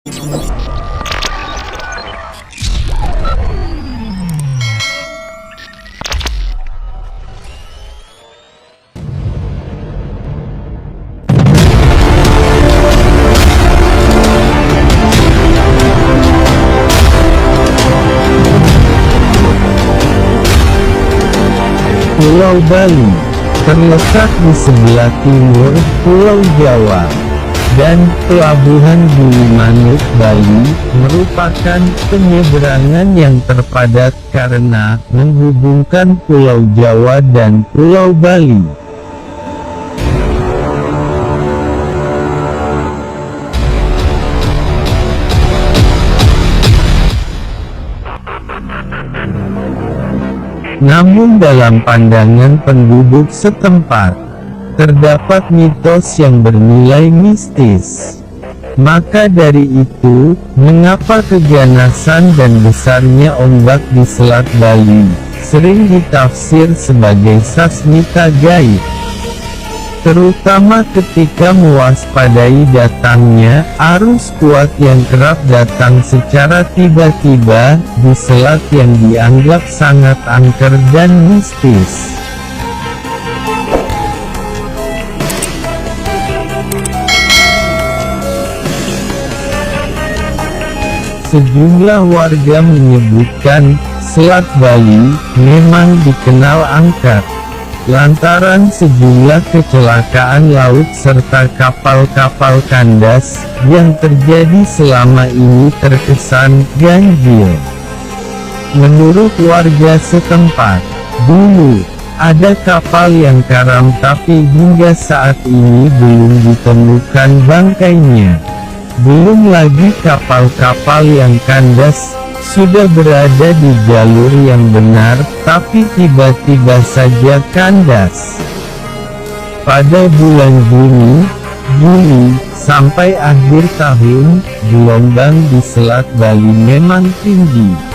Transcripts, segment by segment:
Pulau Bali terletak di sebelah timur Pulau Jawa, dan Pelabuhan Gilimanuk Bali merupakan penyeberangan yang terpadat karena menghubungkan Pulau Jawa dan Pulau Bali. Namun dalam pandangan penduduk setempat, terdapat mitos yang bernilai mistis. Maka dari itu, mengapa keganasan dan besarnya ombak di Selat Bali sering ditafsir sebagai sasmita gaib, terutama ketika mewaspadai datangnya arus kuat yang kerap datang secara tiba-tiba di selat yang dianggap sangat angker dan mistis. Sejumlah warga menyebutkan Selat Bali memang dikenal angker lantaran sejumlah kecelakaan laut serta kapal-kapal kandas yang terjadi selama ini terkesan ganjil. Menurut warga setempat, dulu ada kapal yang karam tapi hingga saat ini belum ditemukan bangkainya. Belum lagi kapal-kapal yang kandas sudah berada di jalur yang benar, tapi tiba-tiba saja kandas. Pada bulan Juni sampai akhir tahun, gelombang di Selat Bali memang tinggi.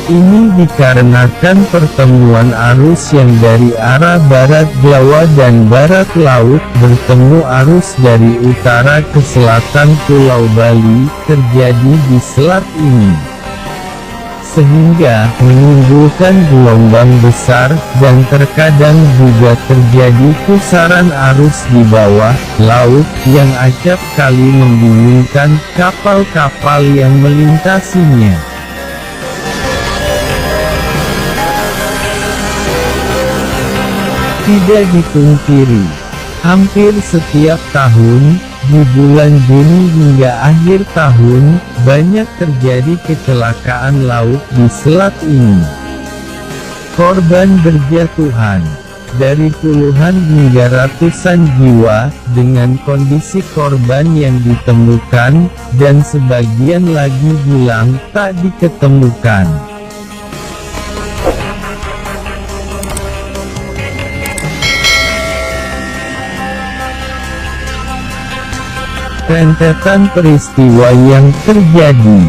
Ini dikarenakan pertemuan arus yang dari arah barat Jawa dan barat laut bertemu arus dari utara ke selatan Pulau Bali terjadi di selat ini, sehingga menimbulkan gelombang besar dan terkadang juga terjadi pusaran arus di bawah laut yang acap kali membingungkan kapal-kapal yang melintasinya. Tidak dipungkiri, hampir setiap tahun, di bulan Juni hingga akhir tahun, banyak terjadi kecelakaan laut di selat ini. Korban berjatuhan dari puluhan hingga ratusan jiwa, dengan kondisi korban yang ditemukan, dan sebagian lagi hilang tak diketemukan. Rentetan peristiwa yang terjadi,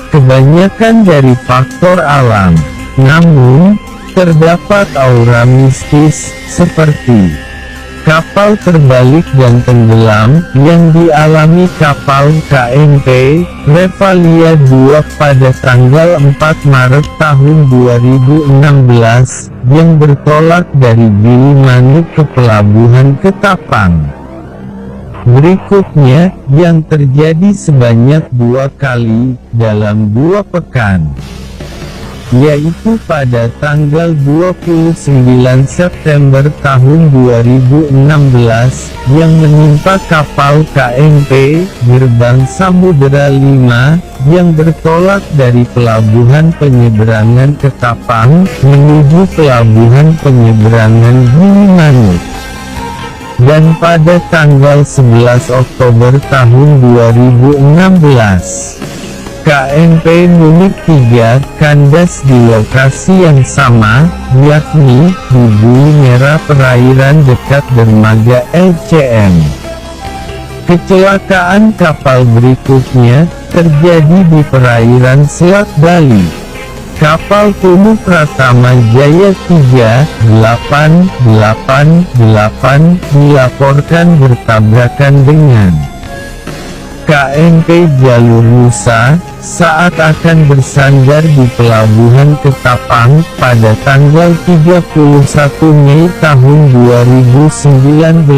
kebanyakan dari faktor alam, namun, terdapat aura mistis, seperti kapal terbalik dan tenggelam, yang dialami kapal KMP Revalia 2 pada tanggal 4 Maret tahun 2016, yang bertolak dari Gilimanuk ke Pelabuhan Ketapang. Berikutnya, yang terjadi sebanyak 2 kali, dalam 2 pekan, yaitu pada tanggal 29 September tahun 2016, yang menimpa kapal KMP Gerbang Samudera 5, yang bertolak dari Pelabuhan Penyeberangan Ketapang, menuju Pelabuhan Penyeberangan Gilimanuk. Dan pada tanggal 11 Oktober tahun 2016, KMP Munich 3 kandas di lokasi yang sama, yakni di Bumi Merah perairan dekat dermaga LCM. Kecelakaan kapal berikutnya terjadi di perairan Selat Bali. Kapal Tunu Pratama Jaya 388 dilaporkan bertabrakan dengan KMP Jalur Nusa, saat akan bersandar di Pelabuhan Ketapang, pada tanggal 31 Mei tahun 2019.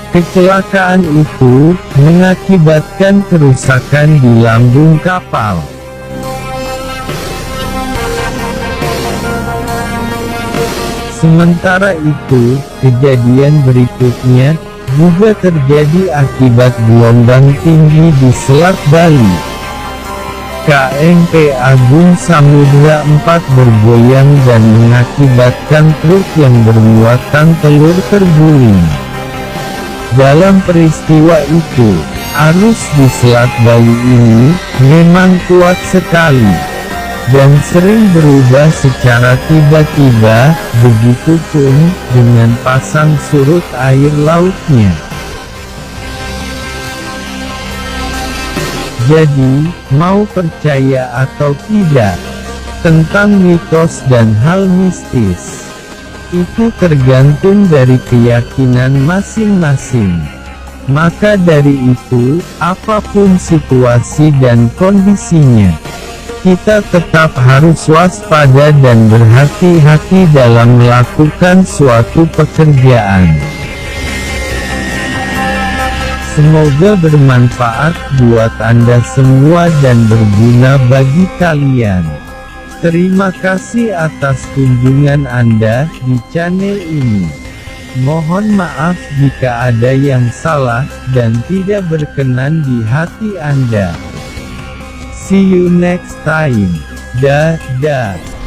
Kecelakaan itu, mengakibatkan kerusakan di lambung kapal. Sementara itu, kejadian berikutnya, juga terjadi akibat gelombang tinggi di Selat Bali. KMP Agung Samudra 4 bergoyang dan mengakibatkan truk yang bermuatan telur terguling. Dalam peristiwa itu, arus di Selat Bali ini memang kuat sekali dan sering berubah secara tiba-tiba, begitupun dengan pasang surut air lautnya. Jadi, mau percaya atau tidak tentang mitos dan hal mistis, itu tergantung dari keyakinan masing-masing. Maka dari itu, apapun situasi dan kondisinya, kita tetap harus waspada dan berhati-hati dalam melakukan suatu pekerjaan. Semoga bermanfaat buat Anda semua dan berguna bagi kalian. Terima kasih atas kunjungan Anda di channel ini. Mohon maaf jika ada yang salah dan tidak berkenan di hati Anda. See you next time. Dah.